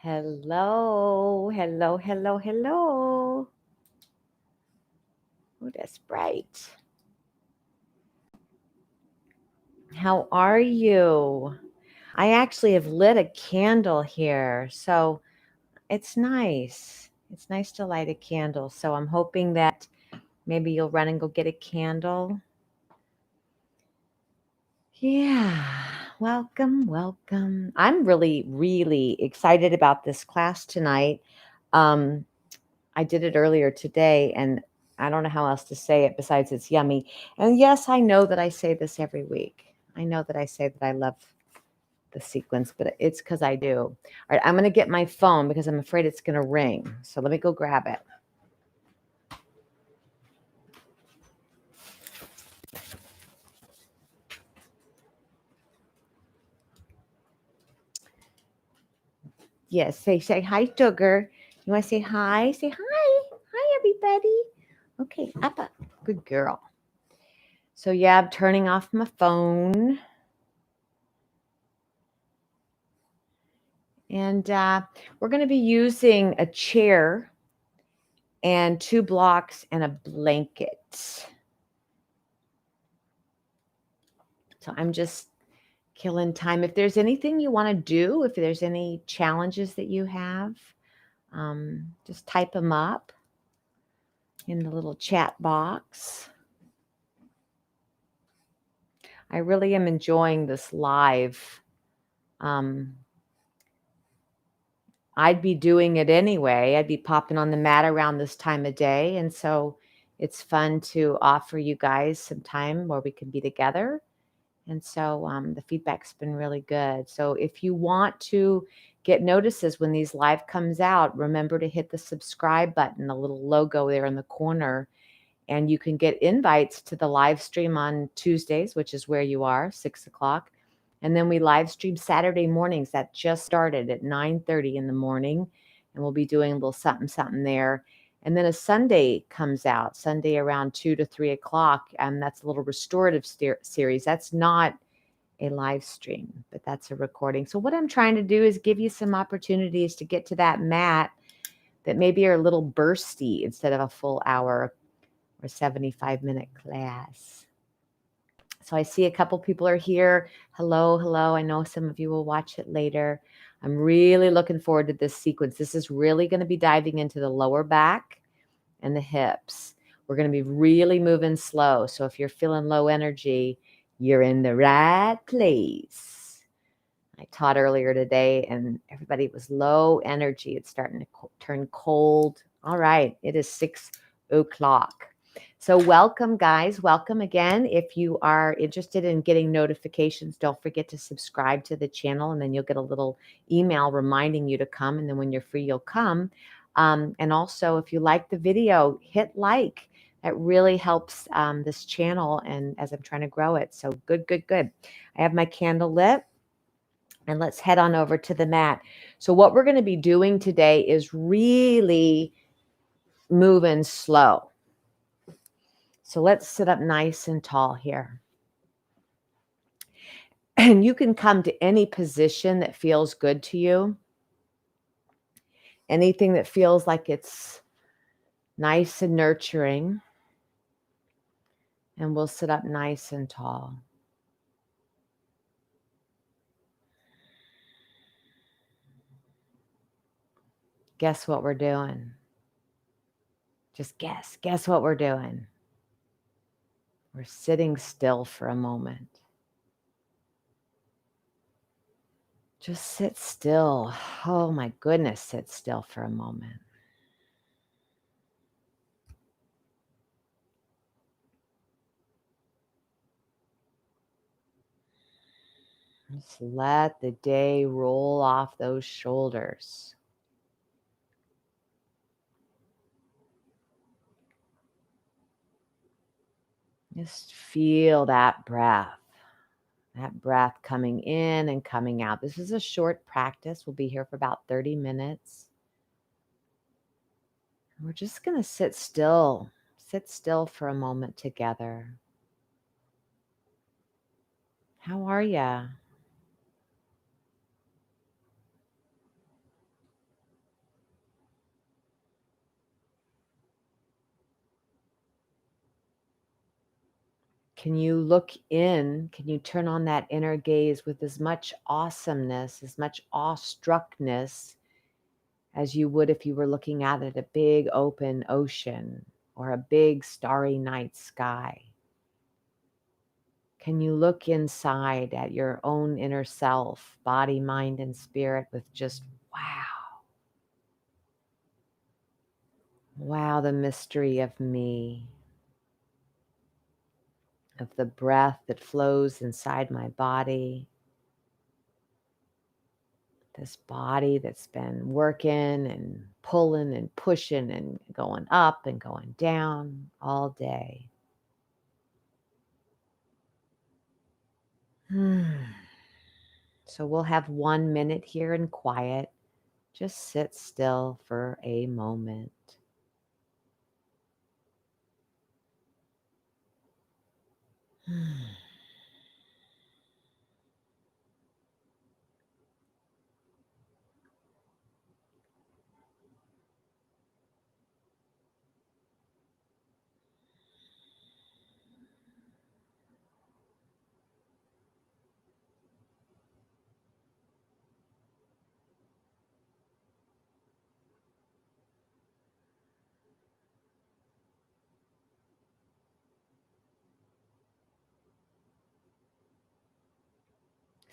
Hello, hello, hello, hello. Oh, that's bright. How are you? I actually have lit a candle here, so it's nice. It's nice to light a candle. So I'm hoping that maybe you'll run and go get a candle. Yeah, welcome, welcome. I'm really, really excited about this class tonight. Um, I did it earlier today, and I don't know how else to say it besides it's yummy. And yes, I know that I say this every week. I know that I say that I love the sequence, but it's because I do. All right, I'm going to get my phone because I'm afraid it's going to ring. So let me go grab it. Yes, say hi, sugar. You want to say hi? Say hi. Hi, everybody. Okay, Appa. Good girl. So yeah, I'm turning off my phone. And we're going to be using a chair and 2 blocks and a blanket. So I'm just killing time. If there's anything you want to do, if there's any challenges that you have, just type them up in the little chat box. I really am enjoying this live. I'd be doing it anyway. I'd be popping on the mat around this time of day. And so it's fun to offer you guys some time where we can be together. And so the feedback's been really good. So if you want to get notices when these live comes out, remember to hit the subscribe button, the little logo there in the corner. And you can get invites to the live stream on Tuesdays, which is where you are, 6 o'clock. And then we live stream Saturday mornings. That just started at 9:30 in the morning. And we'll be doing a little something, something there. And then a Sunday comes out, Sunday around 2 to 3 o'clock. And that's a little restorative series. That's not a live stream, but that's a recording. So what I'm trying to do is give you some opportunities to get to that mat that maybe are a little bursty instead of a full hour or 75-minute class. So I see a couple people are here. Hello, hello. I know some of you will watch it later. I'm really looking forward to this sequence. This is really going to be diving into the lower back and the hips. We're going to be really moving slow. So if you're feeling low energy, you're in the right place. I taught earlier today and everybody was low energy. It's starting to turn cold. All right, it is 6 o'clock. So welcome, guys. Welcome again. If you are interested in getting notifications, don't forget to subscribe to the channel, and then you'll get a little email reminding you to come. And then when you're free, you'll come. And also, if you like the video, hit like. That really helps this channel and as I'm trying to grow it. So good, good, good. I have my candle lit. And let's head on over to the mat. So what we're going to be doing today is really moving slow. So let's sit up nice and tall here. And you can come to any position that feels good to you. Anything that feels like it's nice and nurturing. And we'll sit up nice and tall. Guess what we're doing? Just guess. Guess what we're doing? We're sitting still for a moment. Just sit still. Oh my goodness, sit still for a moment. Just let the day roll off those shoulders. Just feel that breath coming in and coming out. This is a short practice. We'll be here for about 30 minutes. We're just going to sit still for a moment together. How are you? Can you look in? Can you turn on that inner gaze with as much awesomeness, as much awestruckness as you would if you were looking out at a big open ocean or a big starry night sky? Can you look inside at your own inner self, body, mind, and spirit with just, wow, wow, the mystery of me, of the breath that flows inside my body, this body that's been working and pulling and pushing and going up and going down all day. So we'll have 1 minute here in quiet. Just sit still for a moment.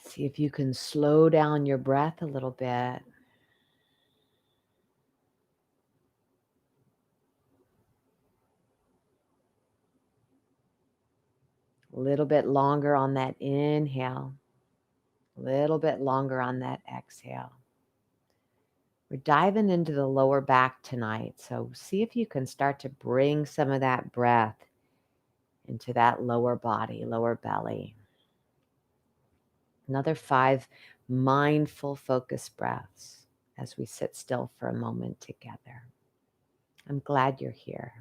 See if you can slow down your breath a little bit. A little bit longer on that inhale. A little bit longer on that exhale. We're diving into the lower back tonight, so see if you can start to bring some of that breath into that lower body, lower belly. Another 5 mindful, focused breaths as we sit still for a moment together. I'm glad you're here.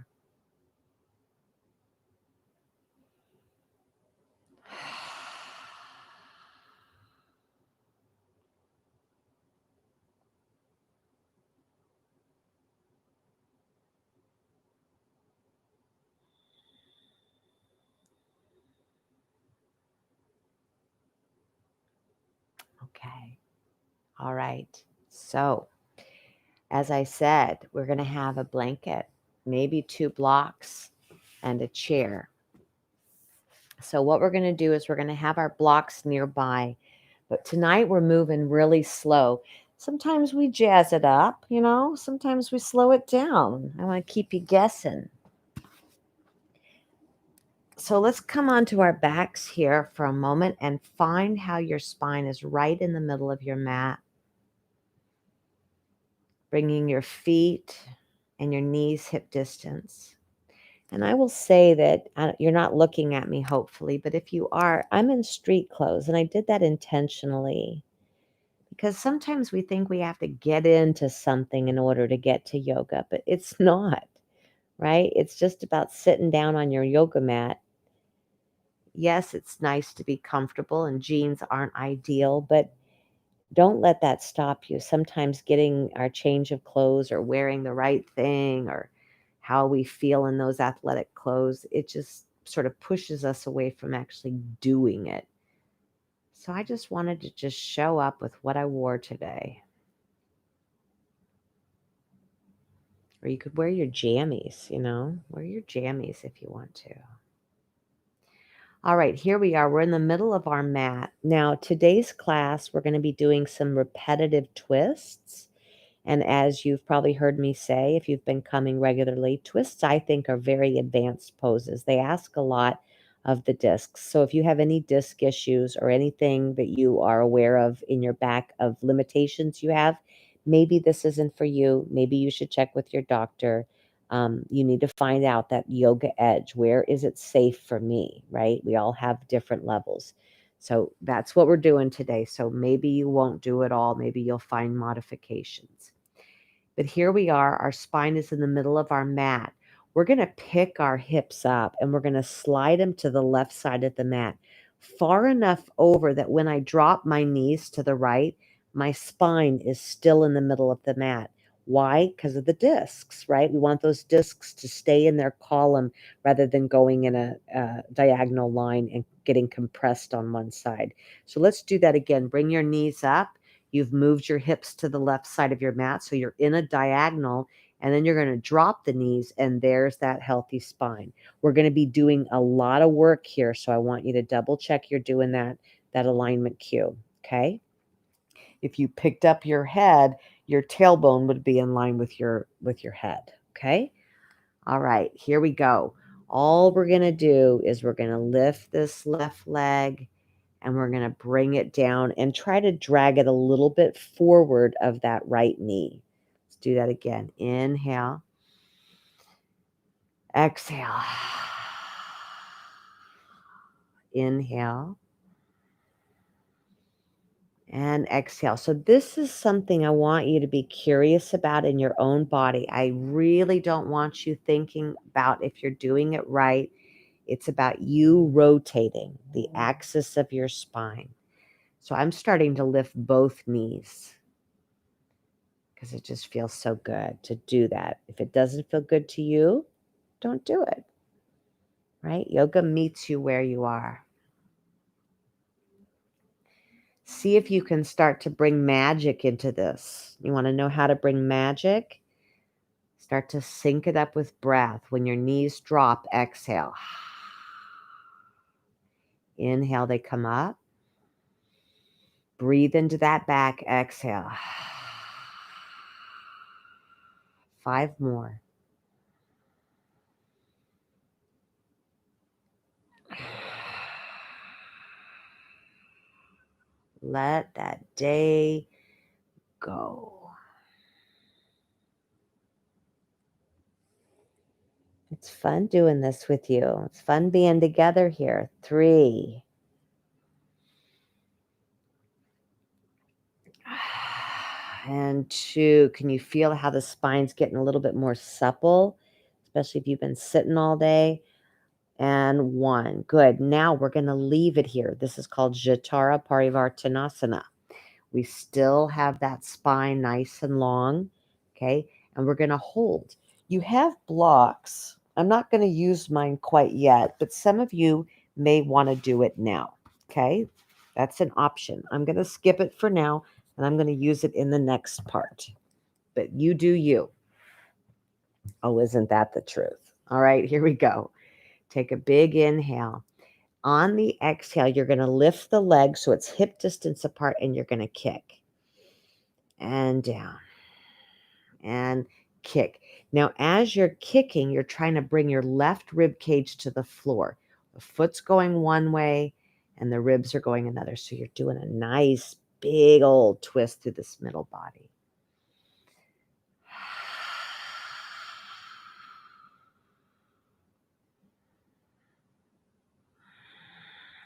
Okay. All right. So, as I said, we're going to have a blanket, maybe 2 blocks, and a chair. So, what we're going to do is we're going to have our blocks nearby. But tonight we're moving really slow. Sometimes we jazz it up, sometimes we slow it down. I want to keep you guessing. So let's come onto our backs here for a moment and find how your spine is right in the middle of your mat. Bringing your feet and your knees hip distance. And I will say that you're not looking at me, hopefully, but if you are, I'm in street clothes, and I did that intentionally because sometimes we think we have to get into something in order to get to yoga, but it's not, right? It's just about sitting down on your yoga mat. Yes, it's nice to be comfortable, and jeans aren't ideal, but don't let that stop you. Sometimes getting our change of clothes or wearing the right thing or how we feel in those athletic clothes, it just sort of pushes us away from actually doing it. So I just wanted to just show up with what I wore today. Or you could wear your jammies, wear your jammies if you want to. All right, here we are. We're in the middle of our mat. Now, today's class, we're going to be doing some repetitive twists. And as you've probably heard me say, if you've been coming regularly, twists, I think, are very advanced poses. They ask a lot of the discs. So if you have any disc issues or anything that you are aware of in your back of limitations you have, maybe this isn't for you. Maybe you should check with your doctor. You need to find out that yoga edge. Where is it safe for me, right? We all have different levels. So that's what we're doing today. So maybe you won't do it all. Maybe you'll find modifications. But here we are. Our spine is in the middle of our mat. We're going to pick our hips up and we're going to slide them to the left side of the mat, far enough over that when I drop my knees to the right, my spine is still in the middle of the mat. Why? Because of the discs, right? We want those discs to stay in their column rather than going in a diagonal line and getting compressed on one side. So let's do that again. Bring your knees up. You've moved your hips to the left side of your mat, so you're in a diagonal, and then you're going to drop the knees, and there's that healthy spine. We're going to be doing a lot of work here, so I want you to double check you're doing that alignment cue, okay? If you picked up your head, your tailbone would be in line with your head, okay? All right, here we go. All we're going to do is we're going to lift this left leg and we're going to bring it down and try to drag it a little bit forward of that right knee. Let's do that again. Inhale. Exhale. Inhale. And exhale. So this is something I want you to be curious about in your own body. I really don't want you thinking about if you're doing it right. It's about you rotating the axis of your spine. So I'm starting to lift both knees because it just feels so good to do that. If it doesn't feel good to you, don't do it, right? Yoga meets you where you are. See if you can start to bring magic into this. You want to know how to bring magic? Start to sync it up with breath. When your knees drop, exhale. Inhale, they come up. Breathe into that back, exhale. 5 more. Let that day go. It's fun doing this with you. It's fun being together here. 3. And 2. Can you feel how the spine's getting a little bit more supple, especially if you've been sitting all day? And 1. Good. Now we're going to leave it here. This is called Jatara Parivartanasana. We still have that spine nice and long, okay? And we're going to hold. You have blocks. I'm not going to use mine quite yet, but some of you may want to do it now, okay? That's an option. I'm going to skip it for now, and I'm going to use it in the next part. But you do you. Oh, isn't that the truth? All right, here we go. Take a big inhale. On the exhale, you're going to lift the leg so it's hip distance apart, and you're going to kick. And down. And kick. Now, as you're kicking, you're trying to bring your left rib cage to the floor. The foot's going one way, and the ribs are going another. So you're doing a nice, big old twist through this middle body.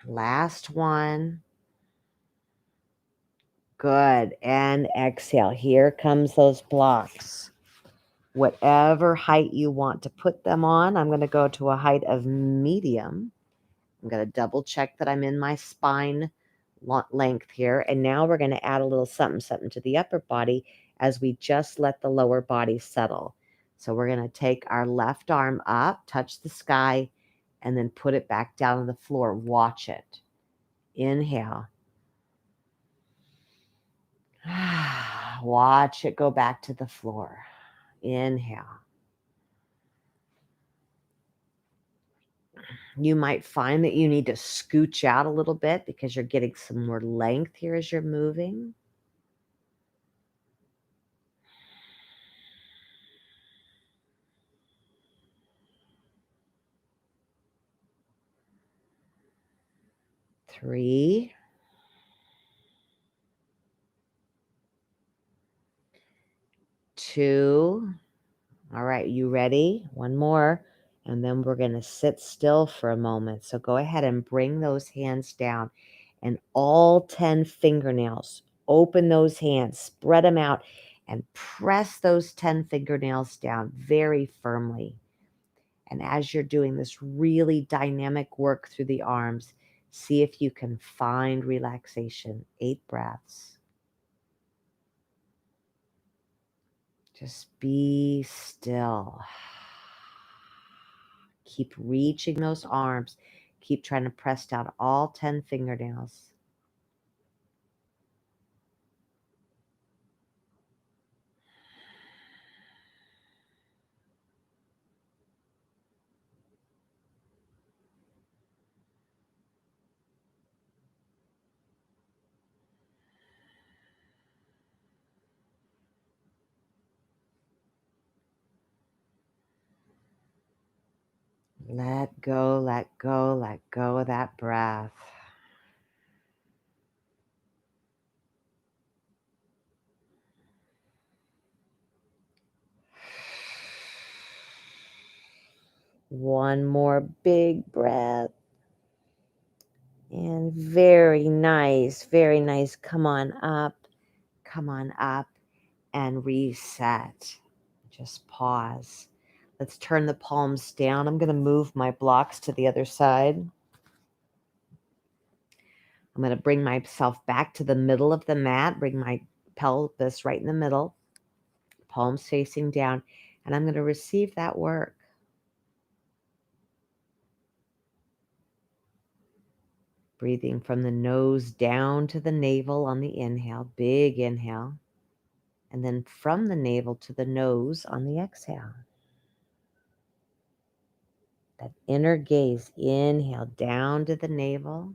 Last one. Good. And exhale. Here comes those blocks. Whatever height you want to put them on, I'm going to go to a height of medium. I'm going to double check that I'm in my spine length here. And now we're going to add a little something to the upper body as we just let the lower body settle. So we're going to take our left arm up, touch the sky, and then put it back down on the floor. Watch it. Inhale. Watch it go back to the floor. Inhale. You might find that you need to scooch out a little bit because you're getting some more length here as you're moving. Three. 2. All right, you ready? 1 more. And then we're going to sit still for a moment. So go ahead and bring those hands down. And all 10 fingernails, open those hands, spread them out, and press those 10 fingernails down very firmly. And as you're doing this really dynamic work through the arms, see if you can find relaxation. 8 breaths. Just be still. Keep reaching those arms. Keep trying to press down all 10 fingernails. Let go, let go, let go of that breath. One more big breath. And very nice, very nice. Come on up and reset. Just pause. Let's turn the palms down. I'm going to move my blocks to the other side. I'm going to bring myself back to the middle of the mat, bring my pelvis right in the middle, palms facing down, and I'm going to receive that work. Breathing from the nose down to the navel on the inhale, big inhale, and then from the navel to the nose on the exhale. That inner gaze, inhale down to the navel,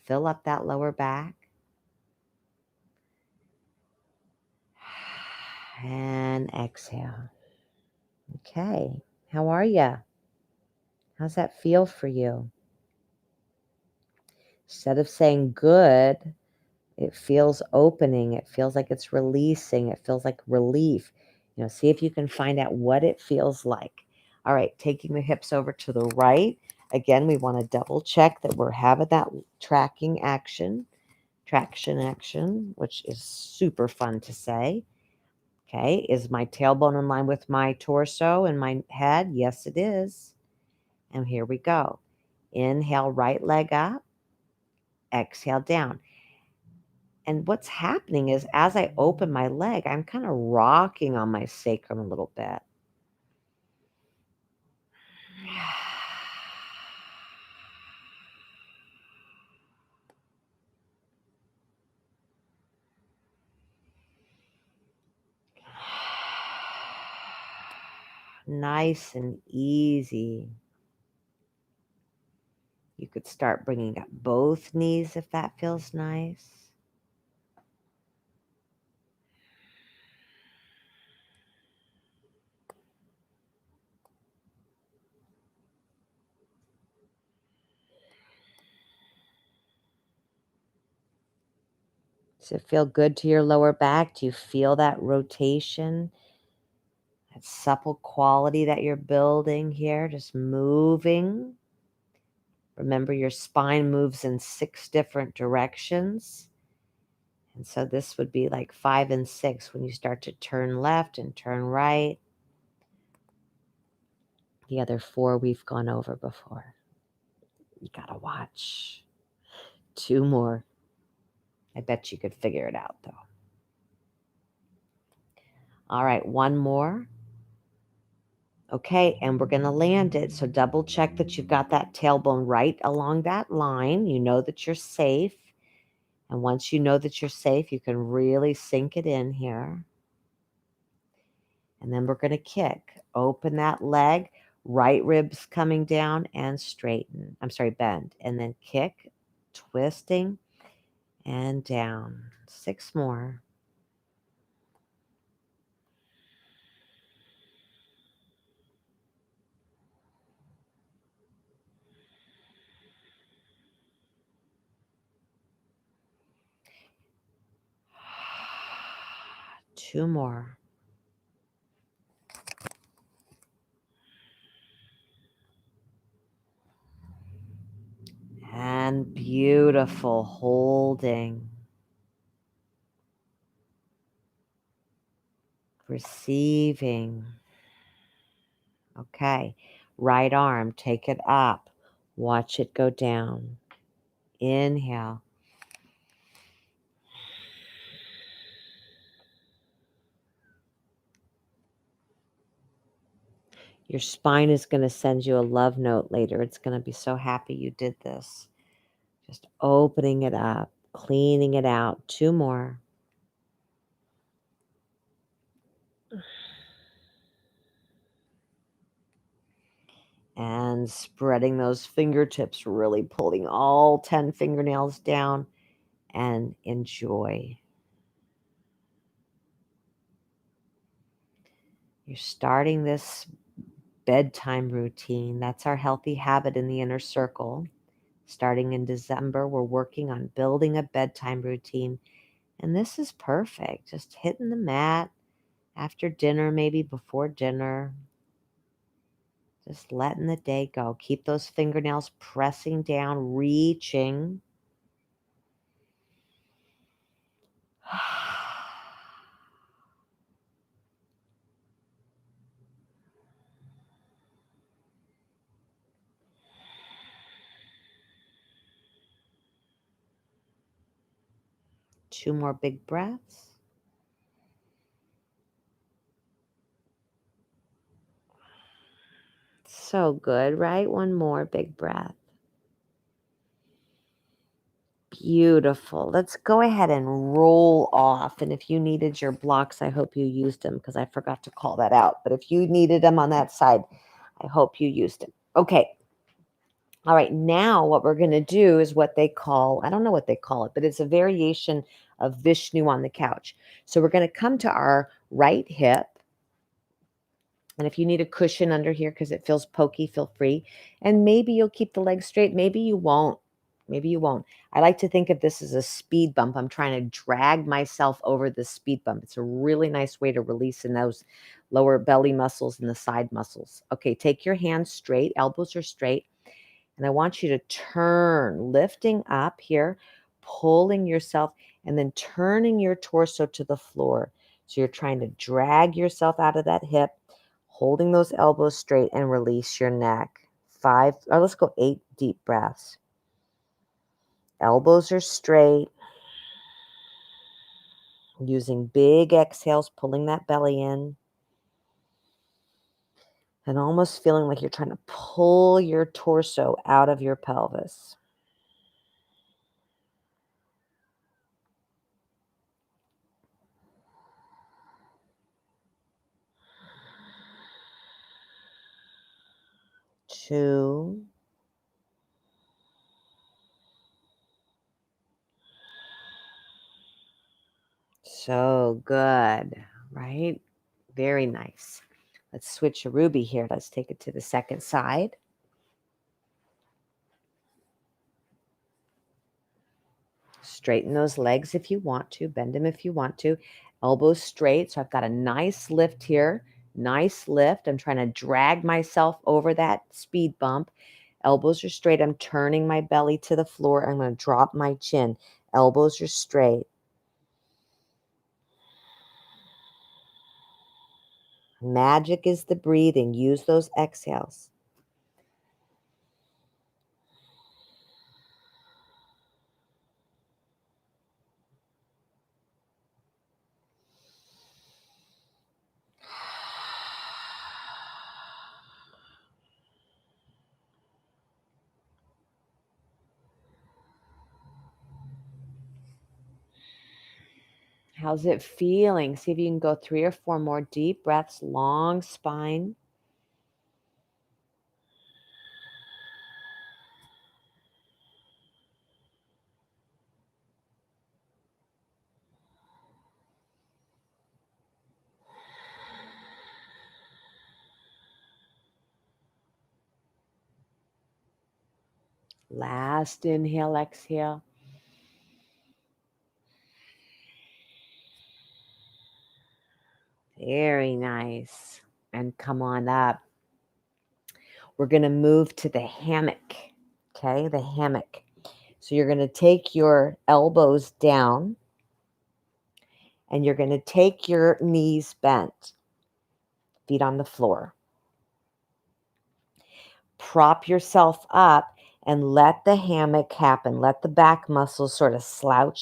fill up that lower back, and exhale. Okay, how are you? How's that feel for you? Instead of saying good, it feels opening. It feels like it's releasing. It feels like relief. See if you can find out what it feels like. All right, taking the hips over to the right. Again, we want to double check that we're having that traction action, which is super fun to say. Okay, is my tailbone in line with my torso and my head? Yes, it is. And here we go. Inhale, right leg up. Exhale, down. And what's happening is as I open my leg, I'm kind of rocking on my sacrum a little bit. Nice and easy. You could start bringing up both knees if that feels nice. Does it feel good to your lower back? Do you feel that rotation? That supple quality that you're building here, just moving. Remember, your spine moves in 6 different directions. And so this would be like 5 and 6 when you start to turn left and turn right. The other 4 we've gone over before. You gotta watch. 2 more. I bet you could figure it out, though. All right, 1 more. Okay, and we're going to land it. So double check that you've got that tailbone right along that line. You know that you're safe. And once you know that you're safe, you can really sink it in here. And then we're going to kick. Open that leg, right ribs coming down and straighten. Bend. And then kick, twisting, and down. 6 more. Two more. And beautiful holding. Receiving. Okay. Right arm, take it up. Watch it go down. Inhale. Your spine is going to send you a love note later. It's going to be so happy you did this. Just opening it up, cleaning it out. 2 more. And spreading those fingertips, really pulling all 10 fingernails down, and enjoy. You're starting this bedtime routine. That's our healthy habit in the inner circle. Starting in December, we're working on building a bedtime routine. And this is perfect. Just hitting the mat after dinner, maybe before dinner. Just letting the day go. Keep those fingernails pressing down, reaching. Two more big breaths. So good, right? One more big breath. Beautiful. Let's go ahead and roll off. And if you needed your blocks, I hope you used them because I forgot to call that out. But if you needed them on that side, I hope you used them. Okay. All right. Now what we're going to do is what they call, I don't know what they call it, but it's a variation of Vishnu on the couch. So we're going to come to our right hip. And if you need a cushion under here because it feels pokey, feel free. And maybe you'll keep the legs straight. Maybe you won't. Maybe you won't. I like to think of this as a speed bump. I'm trying to drag myself over the speed bump. It's a really nice way to release in those lower belly muscles and the side muscles. Okay, take your hands straight. Elbows are straight. And I want you to turn, lifting up here, pulling yourself, and then turning your torso to the floor. So you're trying to drag yourself out of that hip, holding those elbows straight, and release your neck. 5, or let's go 8 deep breaths. Elbows are straight. Using big exhales, pulling that belly in. And almost feeling like you're trying to pull your torso out of your pelvis. Two. So good, right? Very nice. Let's switch a ruby here. Let's take it to the second side. Straighten those legs if you want to. Bend them if you want to. Elbows straight. So I've got a nice lift here. Nice lift. I'm trying to drag myself over that speed bump. Elbows are straight. I'm turning my belly to the floor. I'm going to drop my chin. Elbows are straight. Magic is the breathing. Use those exhales. How's it feeling? See if you can go 3 or 4 more deep breaths, long spine. Last inhale, exhale. Very nice. And come on up. We're going to move to the hammock. Okay, the hammock. So you're going to take your elbows down and you're going to take your knees bent, feet on the floor. Prop yourself up and let the hammock happen. Let the back muscles sort of slouch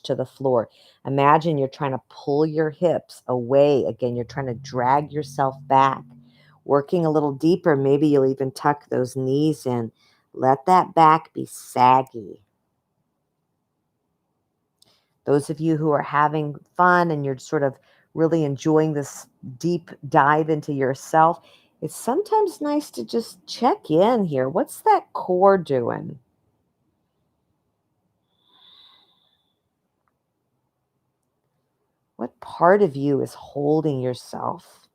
to the floor. Imagine you're trying to pull your hips away. Again, you're trying to drag yourself back. working a little deeper. Maybe you'll even tuck those knees in. Let that back be saggy. Those of you who are having fun and you're sort of really enjoying this deep dive into yourself, it's sometimes nice to just check in here. What's that core doing? What part of you is holding yourself?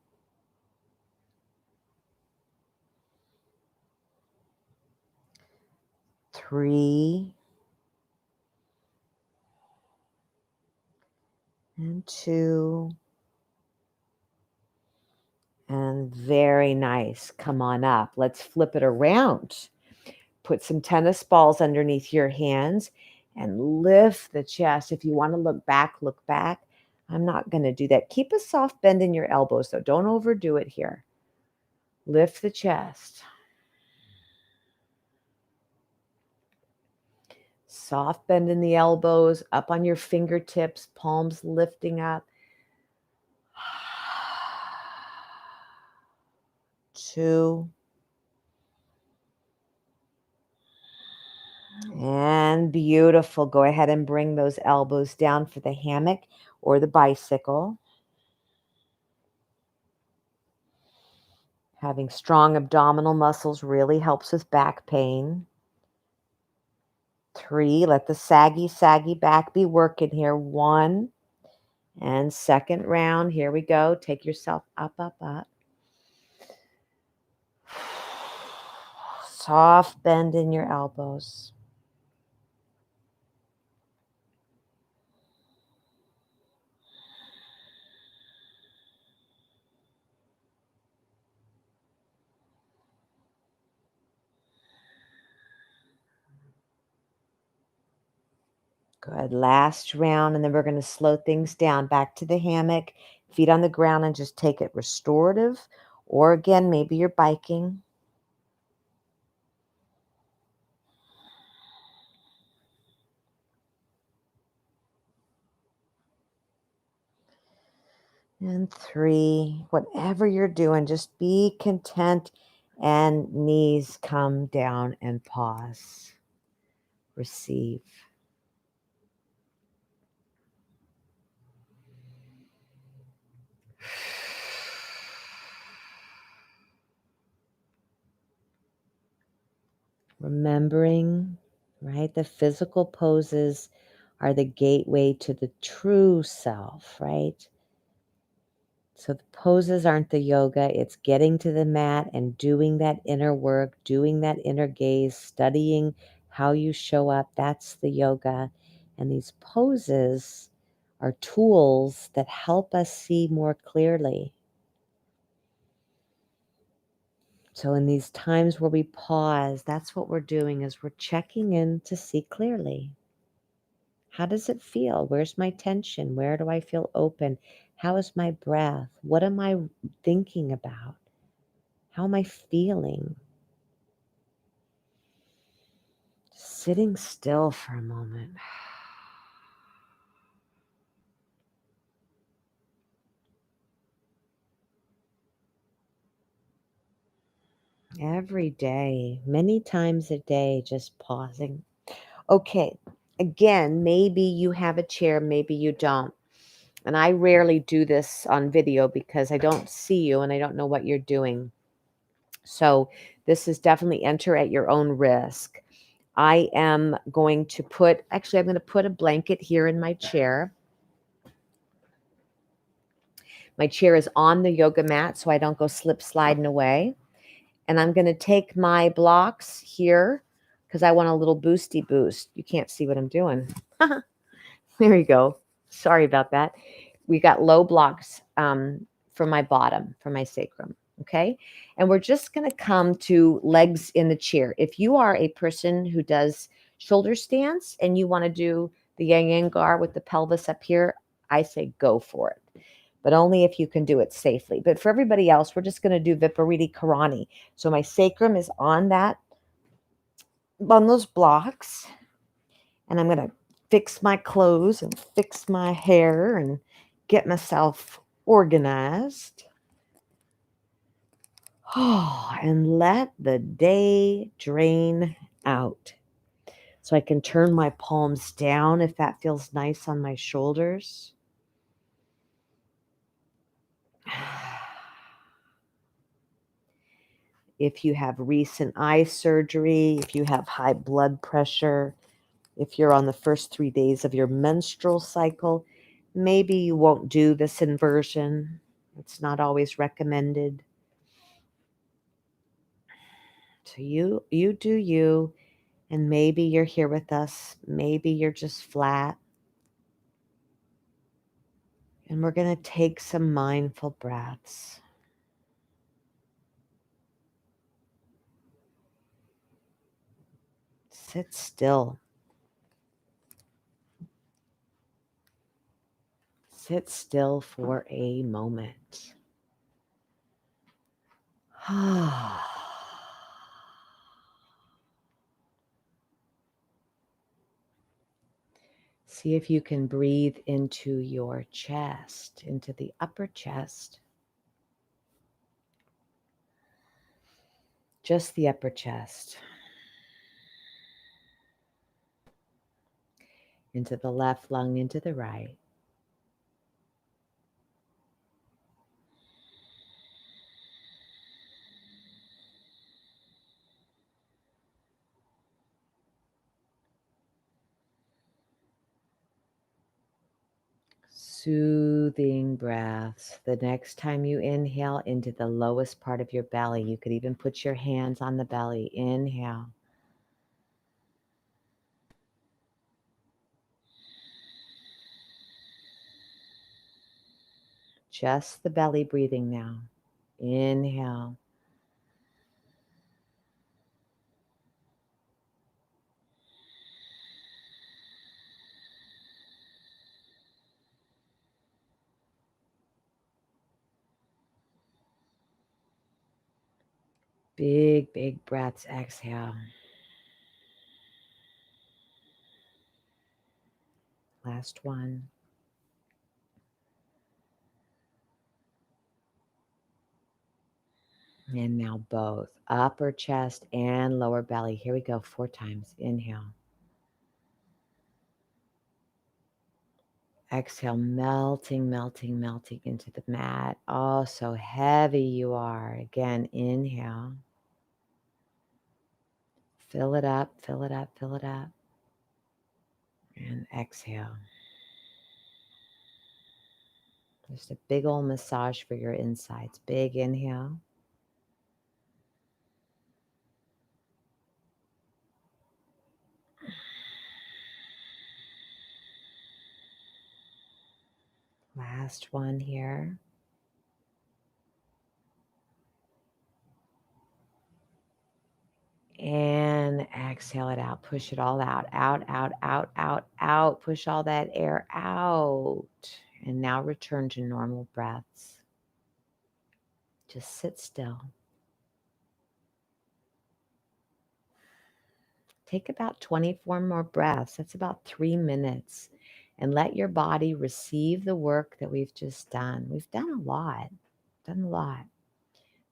Three and two. And very nice. Come on up. Let's flip it around. Put some tennis balls underneath your hands and lift the chest. If you want to look back, look back. I'm not going to do that. Keep a soft bend in your elbows, though. Don't overdo it here. Lift the chest. Soft bend in the elbows, up on your fingertips, palms lifting up. 2. And beautiful. Go ahead and bring those elbows down for the hammock or the bicycle. Having strong abdominal muscles really helps with back pain. 3, let the saggy back be working here. 1, and second round. Here we go. Take yourself up, up, up. Soft bend in your elbows. Good. Last round, and then we're going to slow things down. Back to the hammock, feet on the ground, and just take it restorative. Or again, maybe you're biking. And 3, whatever you're doing, just be content and knees come down and pause. Receive. Remembering, right, the physical poses are the gateway to the true self, right? So the poses aren't the yoga, it's getting to the mat and doing that inner work, doing that inner gaze, studying how you show up. That's the yoga. And these poses are tools that help us see more clearly. So in these times where we pause, that's what we're doing, is we're checking in to see clearly. How does it feel? Where's my tension? Where do I feel open? How is my breath? What am I thinking about? How am I feeling? Sitting still for a moment. Every day, many times a day, just pausing. Okay, again, maybe you have a chair, maybe you don't. And I rarely do this on video because I don't see you and I don't know what you're doing. So this is definitely enter at your own risk. I am going to I'm going to put a blanket here in my chair. My chair is on the yoga mat so I don't go slip sliding away. And I'm going to take my blocks here because I want a little boosty boost. You can't see what I'm doing. There you go. Sorry about that. We got low blocks for my bottom, for my sacrum. Okay. And we're just going to come to legs in the chair. If you are a person who does shoulder stance and you want to do the yang yangar with the pelvis up here, I say go for it, but only if you can do it safely. But for everybody else, we're just going to do Viparita Karani. So my sacrum is on those blocks, and I'm going to fix my clothes and fix my hair and get myself organized. And let the day drain out. So I can turn my palms down if that feels nice on my shoulders. If you have recent eye surgery, if you have high blood pressure, if you're on the first 3 days of your menstrual cycle, maybe you won't do this inversion. It's not always recommended. So you do you, and maybe you're here with us. Maybe you're just flat. And we're going to take some mindful breaths. Sit still. Sit still for a moment. See if you can breathe into your chest, into the upper chest. Just the upper chest. Into the left lung, into the right. Soothing breaths. The next time you inhale into the lowest part of your belly, you could even put your hands on the belly. Inhale. Just the belly breathing now. Inhale. Big, big breaths. Exhale. Last one. And now both upper chest and lower belly. Here we go. 4 times. Inhale. Exhale, melting, melting, melting into the mat. Oh, so heavy you are. Again, inhale. Fill it up, fill it up, fill it up. And exhale. Just a big old massage for your insides. Big inhale. Last one here. And exhale it out. Push it all out. Out, out, out, out, out. Push all that air out. And now return to normal breaths. Just sit still. Take about 24 more breaths. That's about 3 minutes. And let your body receive the work that we've just done. We've done a lot. Done a lot.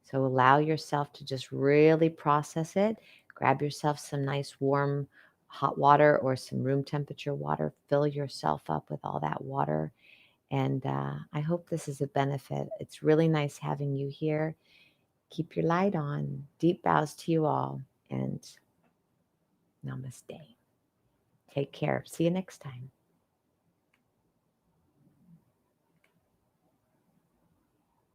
So allow yourself to just really process it. Grab yourself some nice warm hot water or some room temperature water. Fill yourself up with all that water. And I hope this is a benefit. It's really nice having you here. Keep your light on. Deep bows to you all. And namaste. Take care. See you next time.